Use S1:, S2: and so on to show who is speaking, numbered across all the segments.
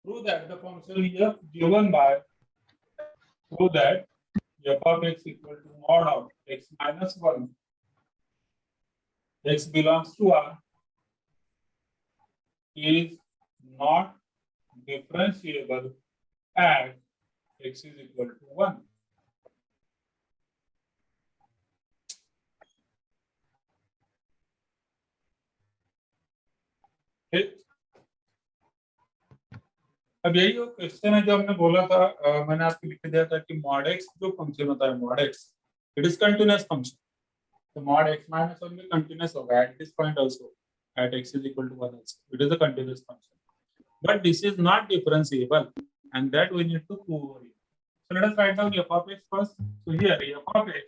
S1: Prove that the function f given by prove that f of x equal to mod of x minus 1 x belongs to R is not differentiable at x is equal to 1. ठीक, अब यही वो question है जो हमने बोला था, मैंने आपको लिख दिया था कि mod x जो फंक्शन होता है mod x it is continuous function, तो mod x minus 1 भी कंटिन्यूअस होगा at this point also at x is equal to 1 also. It is a continuous function, but this is not differentiable and that we need to prove over here. So let us write down f of x first. So here f of x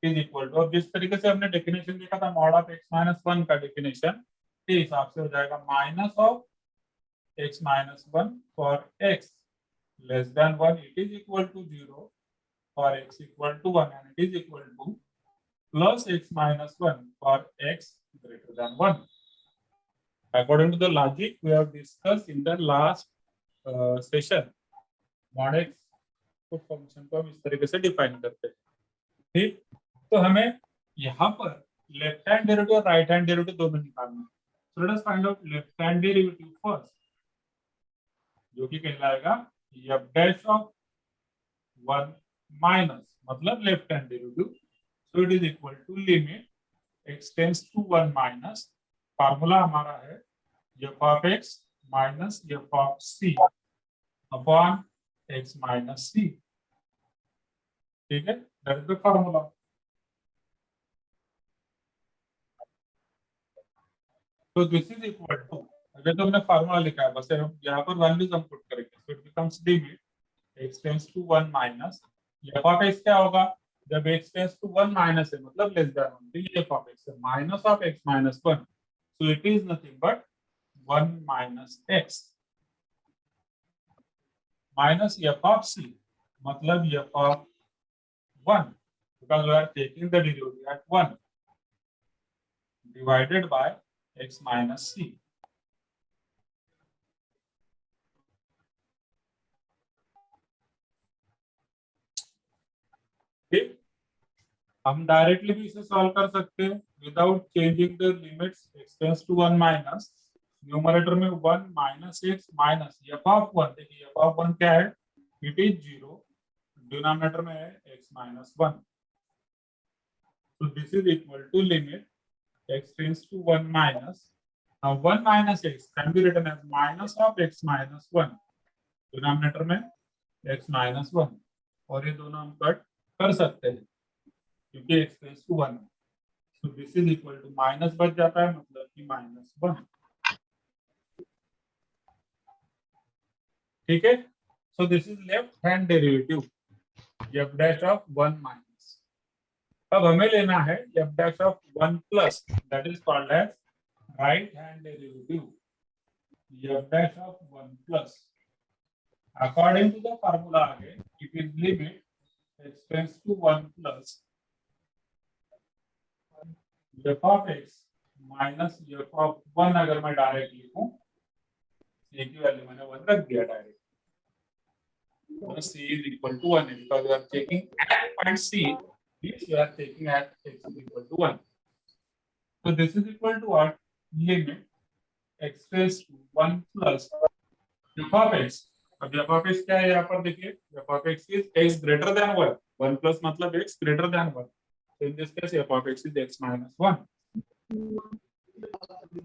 S1: is equal to, अब जिस तरीके से हमने definition देखा था mod of x minus 1 का definition, इस हिसाब से हो जाएगा minus of x minus 1 for x less than 1 it is equal to 0, for x equal to 1 and it is equal to plus x minus 1 for x greater than 1. According to the logic we have discussed in the last session, mod x को function को हम इस तरीके से define करते हैं. ठीक, तो हमें यहाँ पर लेफ्ट हैंड डेरिवेटिव और राइट हैंड डेरिवेटिव दोनों निकालना है. So let us find out left hand derivative first, जो कि कहलाएगा f dash of 1 माइनस मतलब left hand derivative. So it is equal to limit x tends to 1 minus, formula हमारा है f of x minus f of c upon x minus c. ठीक है, that is the formula. तो this is equal to, अगर तो हमने formula लिखा है बस हम यहाँ पर वैल्यूज हम पुट करेंगे. So it becomes limit x tends to 1 minus f of x क्या होगा, जब x टेंड्स टू 1 माइनस है मतलब लेस देन 1, तो ये f of x है minus of x minus 1. So it is nothing but 1 minus x minus f of c मतलब f of 1 because we are taking the derivative at 1 divided by x minus c. ठीक, हम directly भी इसे solve कर सकते हैं without changing the limits. x tends to 1 minus numerator में 1 minus x minus f of 1. देखिए f of 1 क्या है, इट इज 0, डिनोमिनेटर में है x minus 1. so this is equal to limit x tends to 1 minus, now 1 minus x can be written as minus of x minus 1, denominator में x minus 1, और ये दोनों हम cut कर सकते हैं क्योंकि x tends to 1. so this is equal to minus बच जाता है मतलब कि माइनस 1. ठीक है, so this is left hand derivative f dash of 1 minus. अब हमें लेना है f dash of 1 plus, that is called as right hand derivative f dash of 1 plus. According to the formula again, it is limit x tends to 1 plus f of x minus f of 1. अगर मैं direct लिखूं, c की value मैंने 1 रख दिया direct, तो c is equal to 1 because we are taking at point c, which we are taking at x is equal to 1. So this is equal to what? Limit x tends to 1 plus f of x. अब f of x क्या है यहाँ पर देखिए, f of x is x greater than 1. 1 plus मतलब x greater than 1. So in this case f of x is x minus 1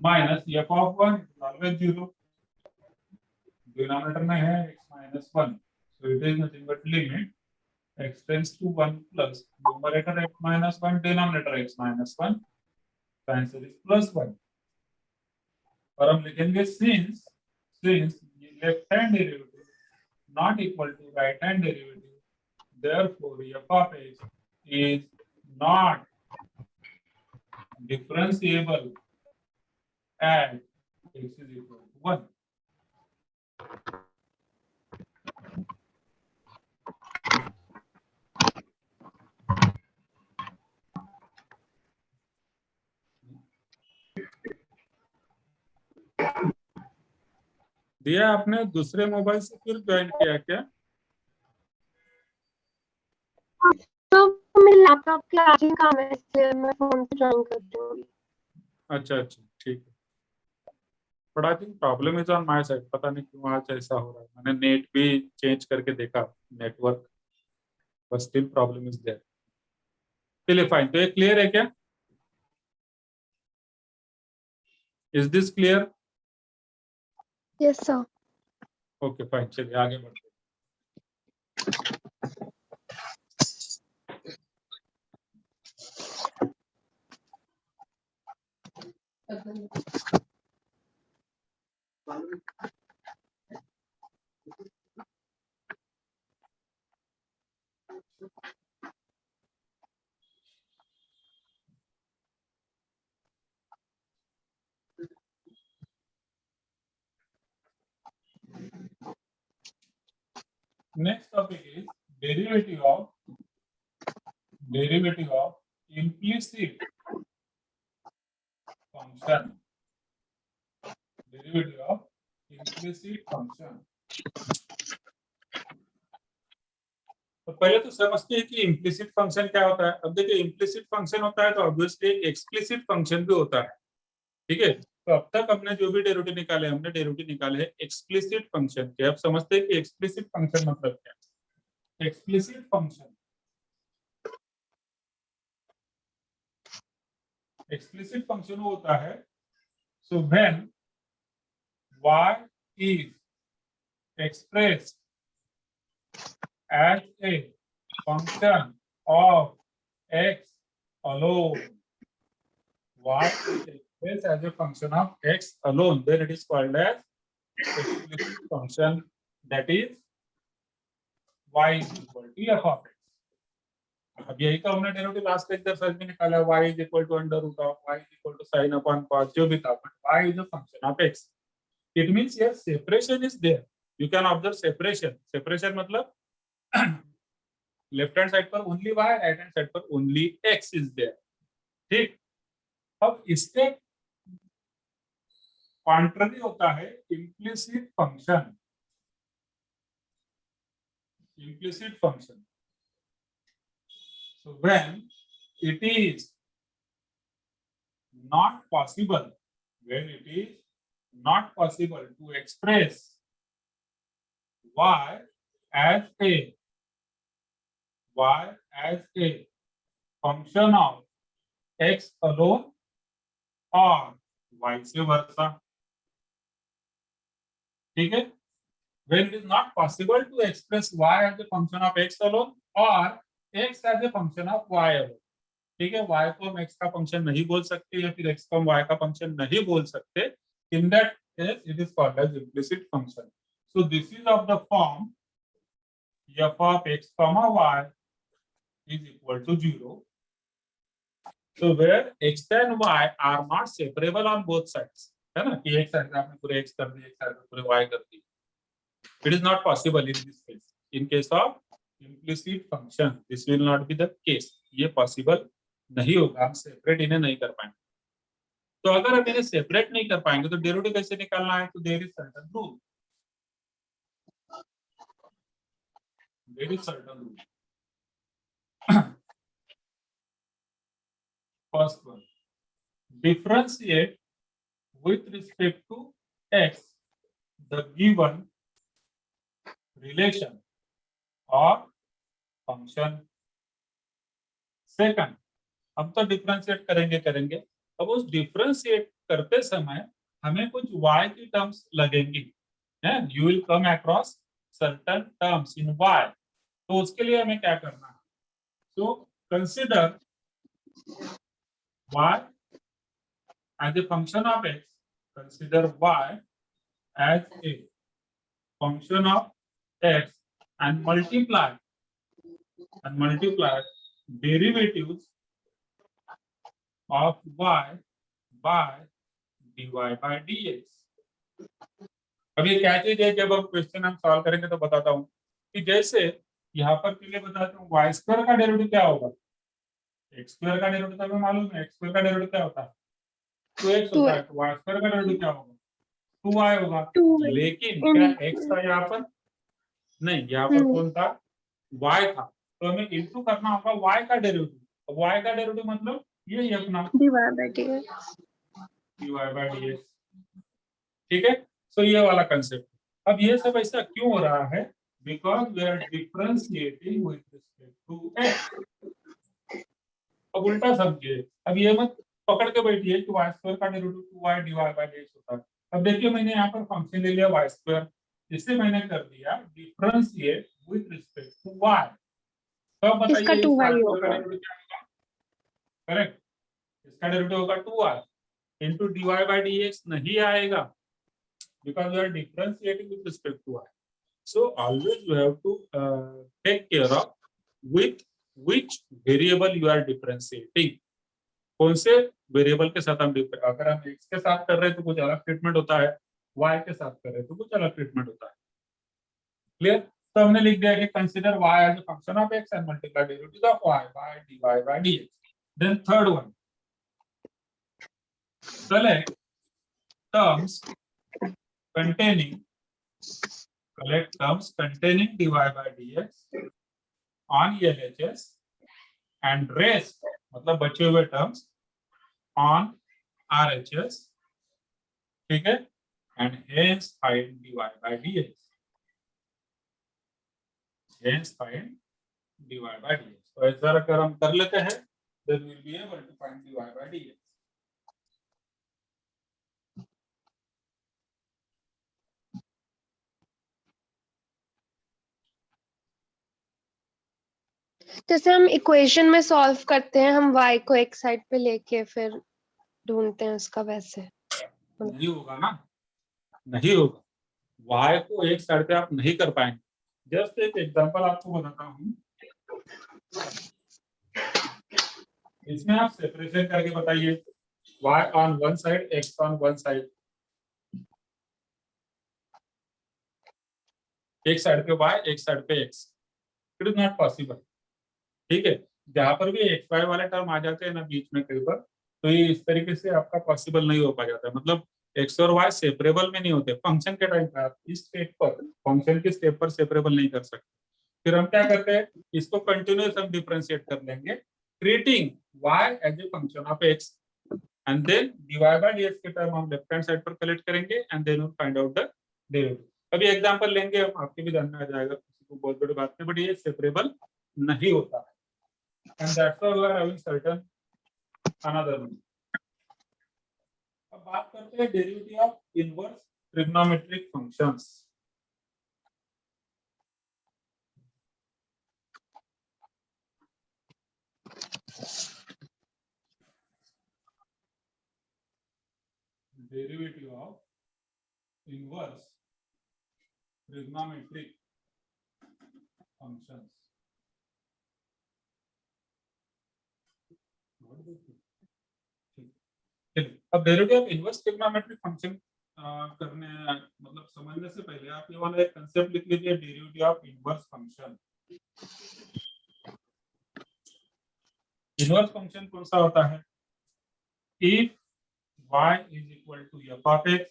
S1: minus f of 1 is always 0. Denominator में है x minus 1. So it is nothing but limit x tends to 1 plus numerator x minus 1 denominator x minus 1. The answer is plus 1. और हम लिखेंगे since left hand derivative not equal to right hand derivative, therefore f of x is not differentiable at x is equal to 1. दिया आपने दूसरे mobile से फिर join किया क्या?
S2: तो मेरे लैपटॉप की चार्जिंग काम है, इसलिए मैं फोन से ज्वाइन करती हूँ।
S1: अच्छा अच्छा ठीक है। But I think problem is on my side, पता नहीं क्यों आज ऐसा हो रहा है। मैंने नेट भी चेंज करके देखा, network, but still problem is there. चलिए फाइन, तो ये क्लियर है क्या? Is this clear?
S2: Yes sir.
S1: Okay fine, चलिए आगे बढ़ते हैं। Next topic is derivative of implicit function. Derivative of implicit function. तो पहले तो समझते हैं कि इम्प्लिसिट फंक्शन क्या होता है। अब देखिए, इम्प्लिसिट फंक्शन होता है तो ऑब्वियसली एक एक्सप्लिसिट फंक्शन भी होता है, ठीक है। तो अब तक हमने जो भी डेरिवेटिव निकाले, हमने डेरिवेटिव निकाले हैं एक्सप्लिसिट फंक्शन के। अब समझते हैं कि एक्सप्लिसिट फंक्शन मतलब क्या है। एक्सप्लिसिट फंक्शन, एक्सप्लिसिट फंक्शन होता है so when y is expressed as a function of x alone. Y is expressed as a function of x alone, then it is called as explicit function, that is y is equal to f of x. अब यही तो हमने derivative last exercise में निकाला, y is equal to under root of y is equal to sin upon cos, जो भी था, but y is a function of x. It means here separation is there. You can observe separation. Separation मतलब left hand side पर only y, right hand side पर only x is there, ठीक। अब इसके contrary होता है implicit function. Implicit function, so when it is not possible, when it is not possible to express y as a function of x alone or vice versa, ठीक है। When it is not possible to express y as a function of x alone or x as a function of y alone, ठीक है। y को हम x का function नहीं बोल सकते या फिर x को हम y का फंक्शन नहीं बोल सकते, in that case it is called as implicit function. So this is of the form f of x comma y is equal to 0. So where x and y are not separable on both sides, है ना, कि एक side आपने पूरे x कर दिए, एक side में पूरे y कर दिए. It is not possible in this case. In case of implicit function, this will not be the case. ये possible नहीं होगा, हम सेपरेट इन्हें नहीं कर पाएंगे। तो अगर हम इन्हें सेपरेट नहीं कर पाएंगे तो डेरिवेटिव कैसे निकालना है? तो there is certain rule, there is certain rule. First one, differentiate with respect to x the given relation or function. Second, हम तो डिफरेंशिएट करेंगे, अब उस डिफरेंशिएट करते समय हमें कुछ y की टर्म्स लगेंगी, है, you will come across certain terms in y। तो उसके लिए हमें क्या करना है? तो consider y as a function of x, consider y as a function of x and multiply derivatives of y by dy by dx. अब ये क्या चीज है, जब हम क्वेश्चन हम सॉल्व करेंगे तो बताता हूँ कि जैसे यहाँ पर पहले बताता हूँ y स्क्वायर का डेरिवेटिव क्या होगा। x स्क्वायर का डेरिवेटिव हमें मालूम है, x स्क्वायर का डेरिवेटिव क्या होता है? 2x होता है। तो y स्क्वायर का डेरिवेटिव क्या होगा? 2y होगा।
S2: 2y
S1: लेकिन क्या x था यहाँ पर? नहीं, यहाँ पर कौन था? y था। तो हमें इंटू करना होगा y का डेरिवेटिव। y का डेरिवेटिव मतलब ये अपना
S2: divide by dx।
S1: dy by dx। ठीक है, सो ये वाला कंसेप्ट। अब ये सब ऐसा क्यों हो रहा है? Because we are differentiating with respect to x। अब उल्टा समझिए, अब ये मत पकड़ के बैठिए कि y स्क्वायर का derivative 2y dy by dx होता है। अब देखिए, मैंने यहाँ पर फंक्शन ले लिया y स्क्वायर, इसे मैंने कर दिया differentiate with respect to y। तो अब
S2: इसका
S1: बताइए इस
S2: 2y
S1: y स्क्वायर का
S2: होगा।
S1: डेरिवेटिव क्या होगा? करेक्ट, इसका डेरिवेटिव होगा 2y into dy by dx नहीं आएगा, because we are differentiating with respect to y. So always you have to take care of with which variable you are differentiating. कौन से वेरिएबल के साथ हम अगर हम x के साथ कर रहे हैं तो कुछ अलग ट्रीटमेंट होता है, y के साथ कर रहे हैं तो कुछ अलग ट्रीटमेंट होता है। क्लियर? तो हमने लिख दिया कि consider y as a function of x and multiply derivative of y by dy by dx. Then third one, select terms containing dy by dx on LHS and rest मतलब बचे हुए टर्म्स on RHS। ठीक है, and hence find dy by dx। hence find dy by dx। तो ऐसा अगर हम कर लेते हैं then we will be able to find dy by dx।
S2: जैसे हम इक्वेशन में सॉल्व करते हैं, हम y को एक साइड पे लेके फिर ढूंढते हैं उसका, वैसे
S1: नहीं होगा ना, नहीं होगा, y को एक साइड पे आप नहीं कर पाएंगे। जस्ट एक एग्जांपल आपको बताता हूँ, इसमें आप सेपरेशन करके बताइए y on one side, x on one side। एक साइड पे y, एक साइड पे x, it is not possible. ठीक है, जहां पर भी एक्स वाई वाले टर्म आ जाते हैं ना बीच में कई बार, तो ये इस तरीके से आपका पॉसिबल नहीं हो पा जाता है। मतलब एक्स और वाई सेपरेबल में नहीं होते। फंक्शन के टाइम पर आप इस स्टेप पर, फंक्शन के स्टेप पर सेपरेबल नहीं कर सकते। फिर हम क्या करते हैं, इसको कंटिन्यूस हम डिफरेंशिएट कर लेंगे, treating y as a function of x and then dy by dx के टर्म हम लेफ्ट हैंड साइड पर कलेक्ट करेंगे and then we find out the derivative. अभी एग्जांपल लेंगे हम, आपके भी ध्यान में आ जाएगा, किसी को बहुत बड़ी बात नहीं, बट ये सेपरेबल नहीं होता है। And that's why we are having certain another one। अब बात करते हैं derivative of inverse trigonometric functions. Derivative of inverse trigonometric functions. अब derivative of inverse trigonometric function करने मतलब समझने से पहले आप ये वाला एक कंसेप्ट लिख लीजिए, derivative of inverse function. Inverse function कौन सा होता है? If y is equal to f of x,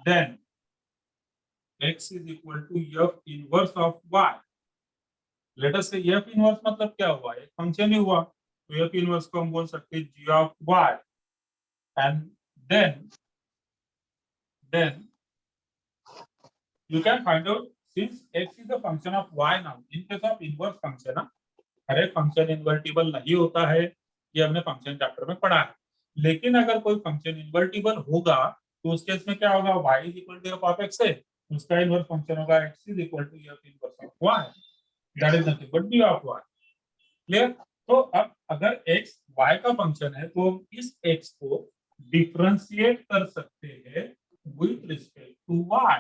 S1: then x is equal to f inverse of y। Let us से f इनवर्स मतलब क्या हुआ? एक फंक्शन ही हुआ, तो f इनवर्स को हम बोल सकते हैं g of y। and then you can find out, since x is a function of y now, in case of inverse function हर एक फंक्शन इन्वर्टिबल नहीं होता है, ये हमने फंक्शन चैप्टर में पढ़ा है। लेकिन अगर कोई फंक्शन इन्वर्टिबल होगा तो उस केस में क्या होगा? y is equal to f of x है, उसका इन्वर्स फंक्शन होगा x is equal to f inverse of y, that is nothing but b of y। Clear? तो अब अगर x y का फंक्शन है तो हम इस x को डिफरेंशिएट कर सकते हैं with respect to y,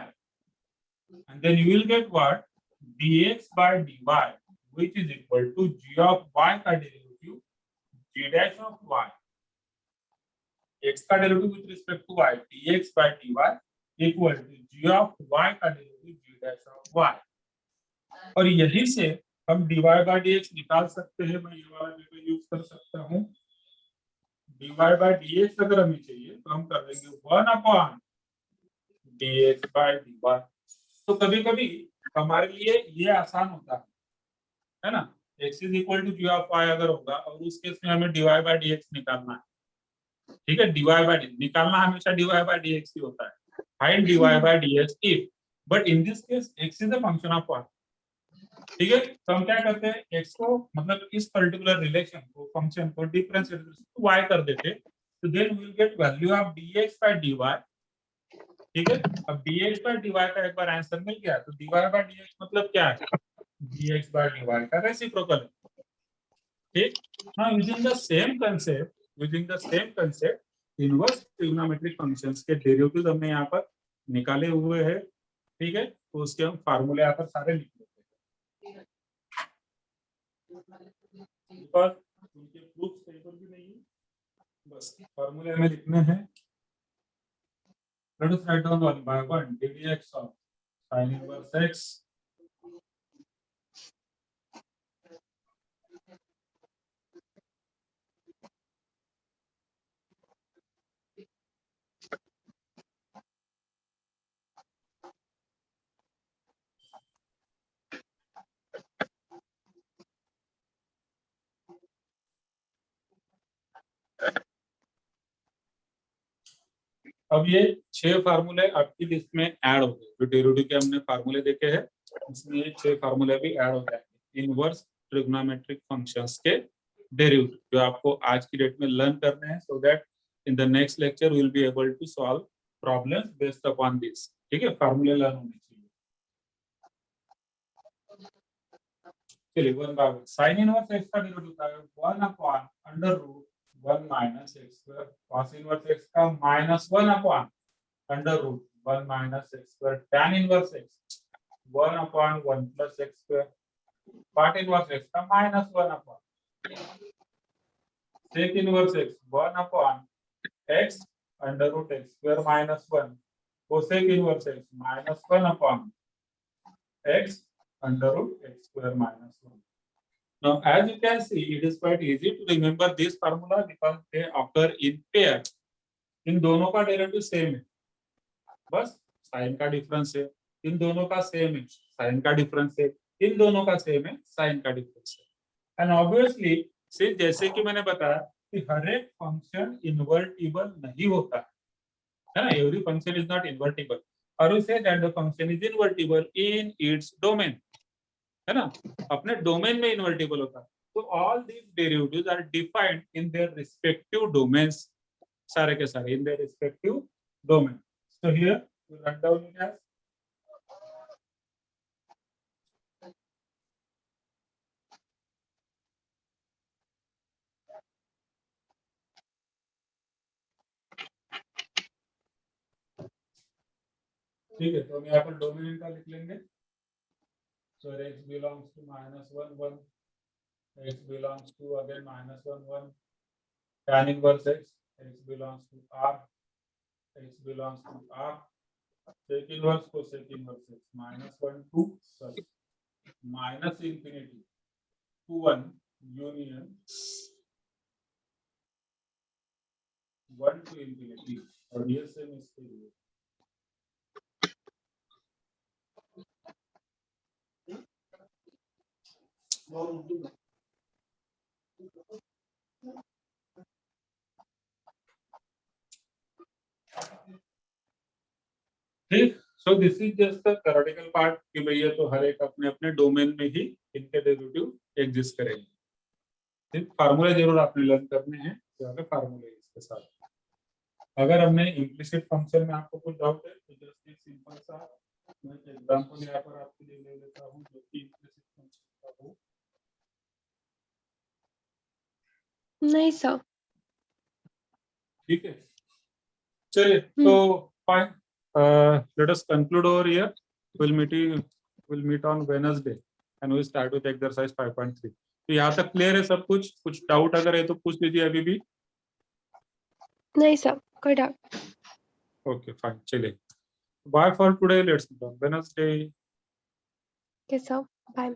S1: and then you will get what? dx by dy which is equal to g of y का derivative g dash of y, x का derivative with respect to y dx by dy equal to g of y का derivative g dash of y। और यही से हम dy by dx निकाल सकते हैं। मैं ये वाला पेपर यूज कर सकता हूँ। dy by dx अगर हमें चाहिए तो हम कर देंगे 1 upon dx by dy। तो कभी कभी हमारे लिए ये आसान होता है ना, x is equal to g of y अगर होगा और उस केस में हमें dy by dx निकालना है, ठीक है, dy by dx निकालना हमेशा dy by dx ही होता है, find dy by dx if, but in this case x is a function of y, ठीक है। तो हम क्या करते हैं, x को मतलब इस पर्टिकुलर रिलेशन को, फंक्शन को डिफरेंशिएट y कर देते, तो then we will get value of dx by dy, ठीक है। अब dx by dy का एक बार आंसर मिल गया, तो dy by dx मतलब क्या है, dx by dy का रेसिप्रोकल है, ठीक। Now using the same concept inverse trigonometric functions के डेरिवेटिव हमने यहाँ पर निकाले हुए हैं, ठीक है। तो उसके हम फार्मूले यहाँ पर सारे लिख लेते हैं, बिकॉज उनके प्रूफ टेबल भी नहीं है, बस फार्मूले हमें लिखने हैं। Let us write down 1 by 1 dx of sin inverse x अब ये 6 फार्मूले आपकी लिस्ट में ऐड हो गए, जो डेरिवेटिव के हमने फार्मूले देखे हैं उसमें ये 6 फार्मूले भी ऐड हो जाएंगे इनवर्स ट्रिग्नोमेट्रिक फंक्शंस के डेरिवेटिव, जो आपको आज की डेट में लर्न करने हैं, so that in the next lecture we will be able to solve problems based upon this, ठीक है। फार्मूले लर्न होने चाहिए। चलिए 1 बाय 1 sin इनवर्स x का डेरिवेटिव का 1 upon under root 1 minus x square, cos inverse x का minus 1 upon under root 1 minus x square, tan inverse x 1 upon 1 plus x square, cot inverse x का minus 1 upon sec inverse x 1 upon x under root x square minus 1, cosec inverse x minus 1 upon x under root x square minus 1. Now, as you can see, it is quite easy to remember this formula because they occur in pair. इन दोनों का derivative same है, बस sign का difference है, इन दोनों का same है, sign का डिफरेंस है, इन दोनों का सेम है, साइन का डिफरेंस है। एंड ऑब्वियसली सिर्फ जैसे कि मैंने बताया कि हर एक फंक्शन इन्वर्टिबल नहीं होता है ना, every function is not invertible, और we say that the function is invertible in its domain, है ना, अपने डोमेन में इन्वर्टिबल होता है। तो all these derivatives are defined in their respective domains, सारे के सारे in their respective domain. So here we write down it as ठीक है। तो हम यहाँ पर डोमेन इनका लिख लेंगे, so x belongs to minus 1 1, x belongs to again minus 1 1, tan inverse x belongs to r, x belongs to r, sec inverse cosec inverse x minus 1 2, sorry, minus infinity to 1 union 1 to infinity, और ये same इसके लिए ठीक। So this is just the theoretical part कि भैया तो हर एक अपने अपने डोमेन में ही इनके डेरिवेटिव एग्जिस्ट करेंगे, ठीक। फार्मूले जरूर आपने लर्न करने हैं, जो फार्मूले इसके साथ। अगर हमने इम्प्लिसिट फंक्शन में आपको कुछ डाउट है तो जस्ट एक सिंपल सा मैं एग्जांपल यहाँ पर आपके लिए ले लेता हूँ जो कि इम्प्लिसिट फंक्शन का हो।
S2: नहीं सर,
S1: ठीक है, चलिए तो fine, let us conclude over here. We'll meet on Wednesday and we'll start with exercise 5.3. तो यहाँ तक क्लियर है सब कुछ? कुछ डाउट अगर है तो पूछ लीजिए अभी भी।
S2: नहीं सर, कोई डाउट।
S1: ओके फाइन, चलिए bye for today, let's meet on Wednesday.
S2: Okay sir, bye.